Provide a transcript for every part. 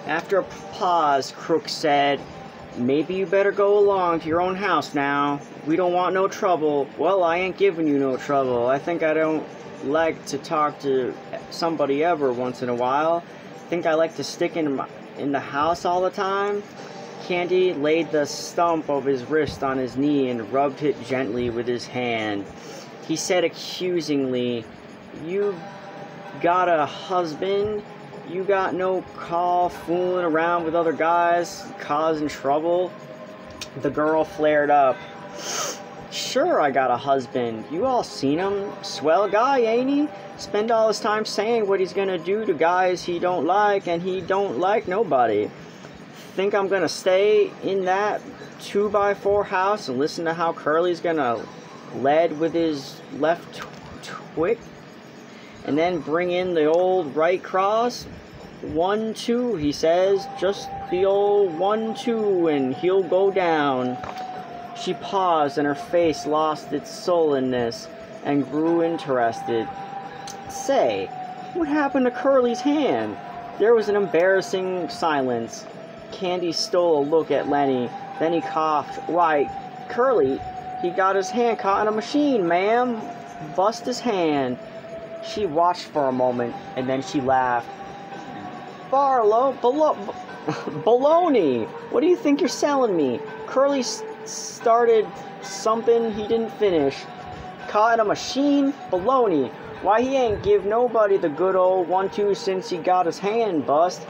After a pause, Crook said, "Maybe you better go along to your own house now. We don't want no trouble." "Well, I ain't giving you no trouble. I think I don't like to talk to somebody ever once in a while. Think I like to stick in the house all the time?" Candy laid the stump of his wrist on his knee and rubbed it gently with his hand. He said accusingly, "You got a husband? You got no call fooling around with other guys, causing trouble?" The girl flared up. "Sure I got a husband. You all seen him. Swell guy, ain't he? Spend all his time saying what he's gonna do to guys he don't like, and he don't like nobody. Think I'm gonna stay in that 2x4 house and listen to how Curly's gonna lead with his left twig? And then bring in the old right cross? 1-2, he says. Just the old 1-2 and he'll go down." She paused and her face lost its sullenness and grew interested. "Say, what happened to Curly's hand?" There was an embarrassing silence. Candy stole a look at Lenny. Then he coughed. "Why, Curly, he got his hand caught in a machine, ma'am. Bust his hand." She watched for a moment, and then she laughed. Baloney! What do you think you're selling me? Curly started something he didn't finish. Caught in a machine? Baloney! Why, he ain't give nobody the good old 1-2 since he got his hand bust.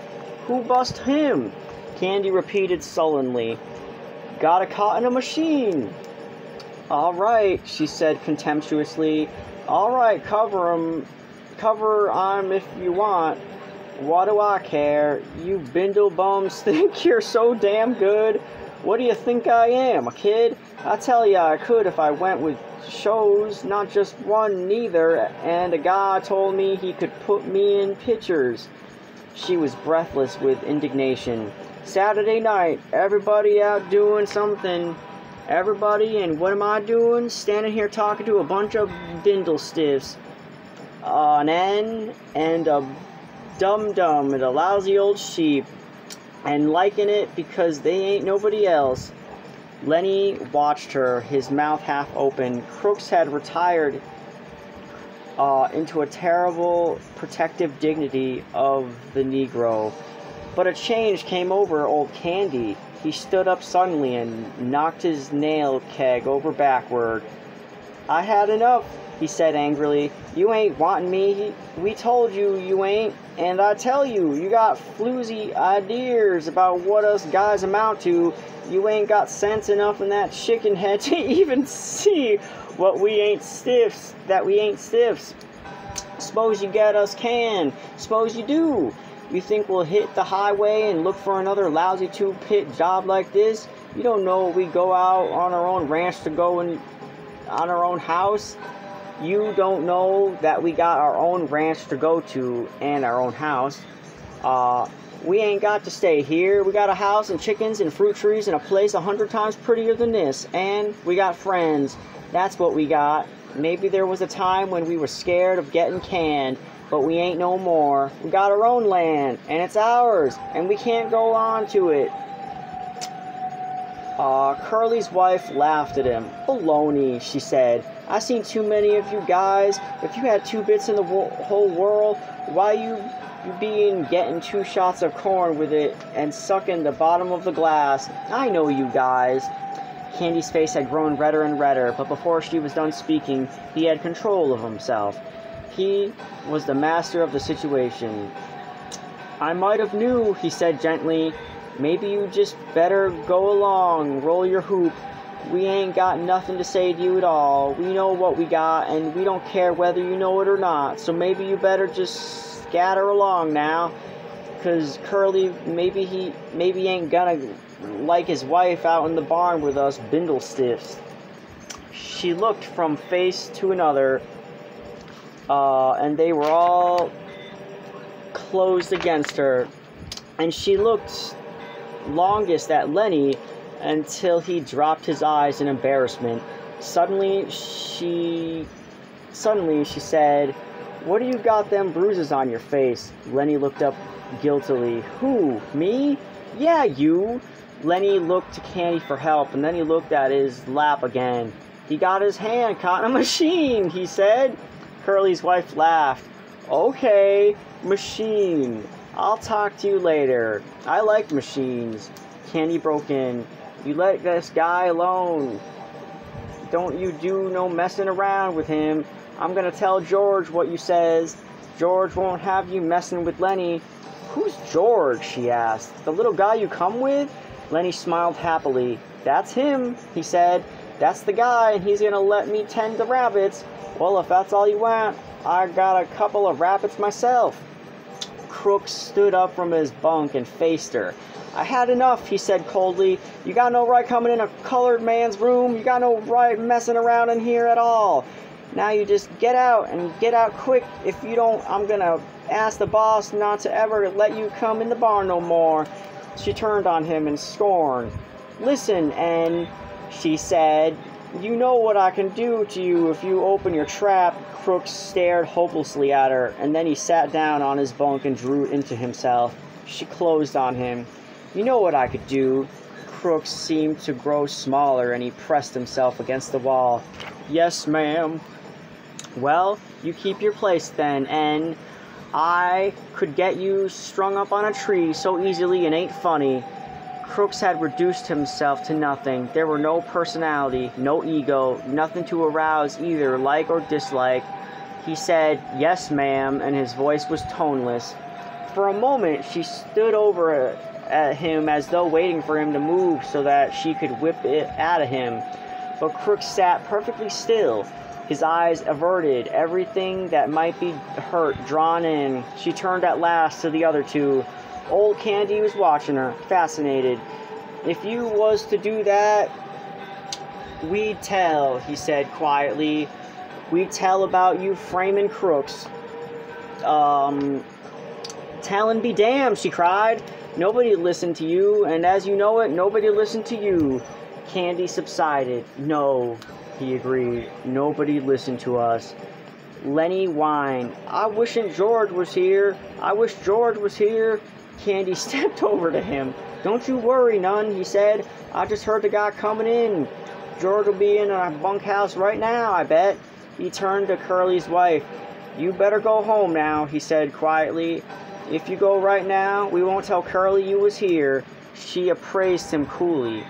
Who bust him? Candy repeated sullenly. Got caught in a machine. All right, she said contemptuously. All right, cover him if you want. What do I care? You bindle bums think you're so damn good. What do you think I am, a kid? I tell ya I could if I went with shows, not just one neither, and a guy told me he could put me in pictures. She was breathless with indignation. Saturday night, everybody out doing something. Everybody, and what am I doing? Standing here talking to a bunch of bindle stiffs. An N and a dum-dum and a lousy old sheep, and liking it because they ain't nobody else. Lenny watched her, his mouth half open. Crooks had retired into a terrible protective dignity of the Negro. But a change came over old Candy. He stood up suddenly and knocked his nail keg over backward. I had enough, he said angrily. You ain't wanting me. We told you you ain't. And I tell you, you got floozy ideas about what us guys amount to. You ain't got sense enough in that chicken head to even see what we ain't stiffs, that we ain't stiffs. Suppose you get us canned. Suppose you do. You think we'll hit the highway and look for another lousy two-pit job like this? You don't know we go out on our own ranch to go and on our own house. You don't know that we got our own ranch to go to and our own house. We ain't got to stay here. We got a house and chickens and fruit trees and a place 100 times prettier than this. And we got friends. That's what we got. Maybe there was a time when we were scared of getting canned, but we ain't no more. We got our own land, and it's ours, and we can't go on to it. Curly's wife laughed at him. Baloney, she said. I seen too many of you guys. If you had 2 bits in the whole world, why you being getting 2 shots of corn with it and sucking the bottom of the glass? I know you guys. Candy's face had grown redder and redder, but before she was done speaking, he had control of himself. He was the master of the situation. I might have knew, he said gently. Maybe you just better go along, roll your hoop. We ain't got nothing to say to you at all. We know what we got, and we don't care whether you know it or not. So maybe you better just scatter along now. 'Cause Curly, maybe he ain't gonna like his wife out in the barn with us bindle stiffs. She looked from face to another, and they were all closed against her. And she looked longest at Lenny until he dropped his eyes in embarrassment. Suddenly she said, what do you got them bruises on your face? Lenny looked up guiltily. Who? Me? Yeah, you. Lenny looked to Candy for help, and then he looked at his lap again. He got his hand caught in a machine, he said. Curly's wife laughed. Okay, machine. I'll talk to you later. I like machines. Candy broke in. You let this guy alone. Don't you do no messing around with him. I'm gonna tell George what you says. George won't have you messing with Lenny. Who's George? She asked. The little guy you come with? Lenny smiled happily. That's him, he said. That's the guy, and he's gonna let me tend the rabbits. Well, if that's all you want, I got a couple of rabbits myself. Crooks stood up from his bunk and faced her. I had enough, he said coldly. You got no right coming in a colored man's room. You got no right messing around in here at all. Now you just get out, and get out quick. If you don't, I'm gonna ask the boss not to ever let you come in the barn no more. She turned on him in scorn. Listen, and she said, you know what I can do to you if you open your trap. Crooks stared hopelessly at her, and then he sat down on his bunk and drew into himself. She closed on him. You know what I could do. Crooks seemed to grow smaller, and he pressed himself against the wall. Yes, ma'am. Well, you keep your place then, and I could get you strung up on a tree so easily it ain't funny. Crooks had reduced himself to nothing. There were no personality, no ego, nothing to arouse either like or dislike. He said, yes, ma'am, and his voice was toneless. For a moment, she stood over at him as though waiting for him to move so that she could whip it out of him. But Crooks sat perfectly still, his eyes averted, everything that might be hurt drawn in. She turned at last to the other two. Old Candy was watching her, fascinated. If you was to do that, we'd tell, he said quietly. We'd tell about you framing crooks. Tellin' be damned, she cried. Nobody listened to you, and as you know it, nobody listened to you. Candy subsided. No, he agreed. Nobody listened to us. Lenny whined. I wish George was here. I wish George was here. Candy stepped over to him. Don't you worry none, he said. I just heard the guy coming in. George will be in our bunkhouse right now, I bet. He turned to Curly's wife. You better go home now, he said quietly. If you go right now, we won't tell Curly you was here. She appraised him coolly.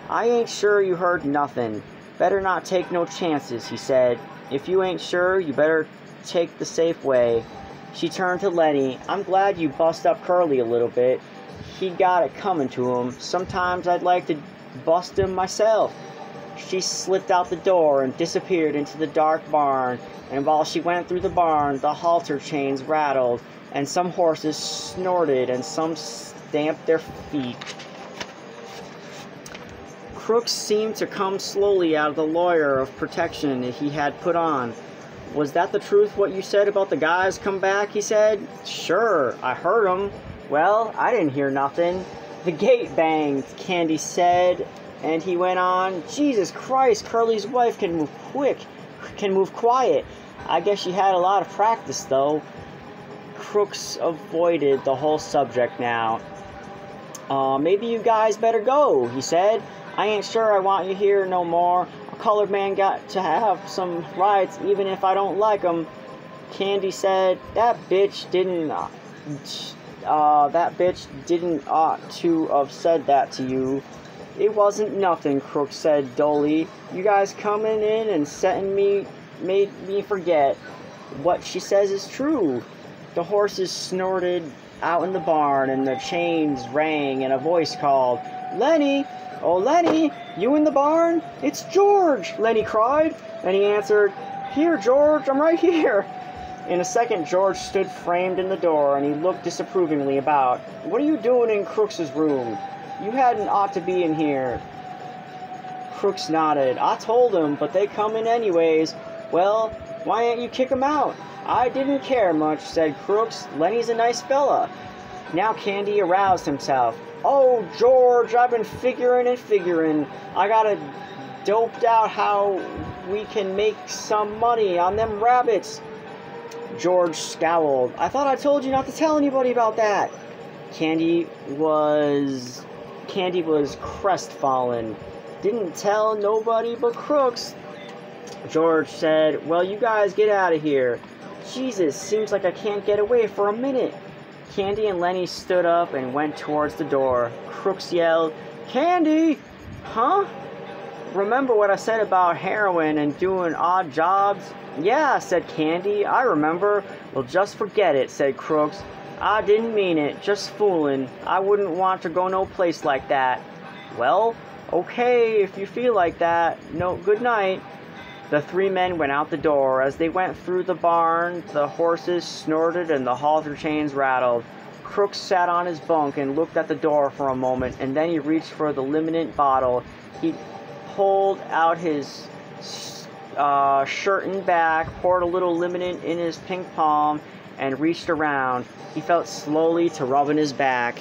I ain't sure you heard nothing. Better not take no chances, he said. If you ain't sure, you better take the safe way. She turned to Lenny. I'm glad you bust up Curly a little bit. He got it coming to him. Sometimes I'd like to bust him myself. She slipped out the door and disappeared into the dark barn, and while she went through the barn, the halter chains rattled, and some horses snorted, and some stamped their feet. Crooks seemed to come slowly out of the lawyer of protection he had put on. Was that the truth what you said about the guys come back, he said. Sure, I heard 'em. Well, I didn't hear nothing. The gate banged, Candy said, and he went on. Jesus Christ, Curly's wife can move quick, can move quiet. I guess she had a lot of practice, though. Crooks avoided the whole subject now. Maybe you guys better go, he said. I ain't sure I want you here no more. A colored man got to have some rights even if I don't like 'em. Candy said, that bitch didn't ought to have said that to you. It wasn't nothing, Crooks said dully. You guys coming in and setting me made me forget. What she says is true. The horses snorted out in the barn, and the chains rang, and a voice called, Lenny! Oh, Lenny! You in the barn? It's George! Lenny cried, and he answered, Here, George, I'm right here! In a second, George stood framed in the door, and he looked disapprovingly about. What are you doing in Crooks's room? You hadn't ought to be in here. Crooks nodded. I told them, but they come in anyways. Well, why ain't you kick 'em out? I didn't care much, said Crooks. Lenny's a nice fella. Now Candy aroused himself. Oh, George, I've been figuring and figuring. I got it doped out how we can make some money on them rabbits. George scowled. I thought I told you not to tell anybody about that. Candy was crestfallen. Didn't tell nobody but Crooks. George said, well, you guys get out of here. Jesus, seems like I can't get away for a minute. Candy and Lenny stood up and went towards the door. Crooks yelled, Candy! Huh? Remember what I said about heroin and doing odd jobs? Yeah, said Candy, I remember. Well, just forget it, said Crooks. I didn't mean it, just fooling. I wouldn't want to go no place like that. Well, okay, if you feel like that. No, good night. The three men went out the door. As they went through the barn, the horses snorted and the halter chains rattled. Crooks sat on his bunk and looked at the door for a moment, and then he reached for the Liminent bottle. He pulled out his shirt and back, poured a little Liminent in his pink palm, and reached around. He felt slowly to rubbing his back.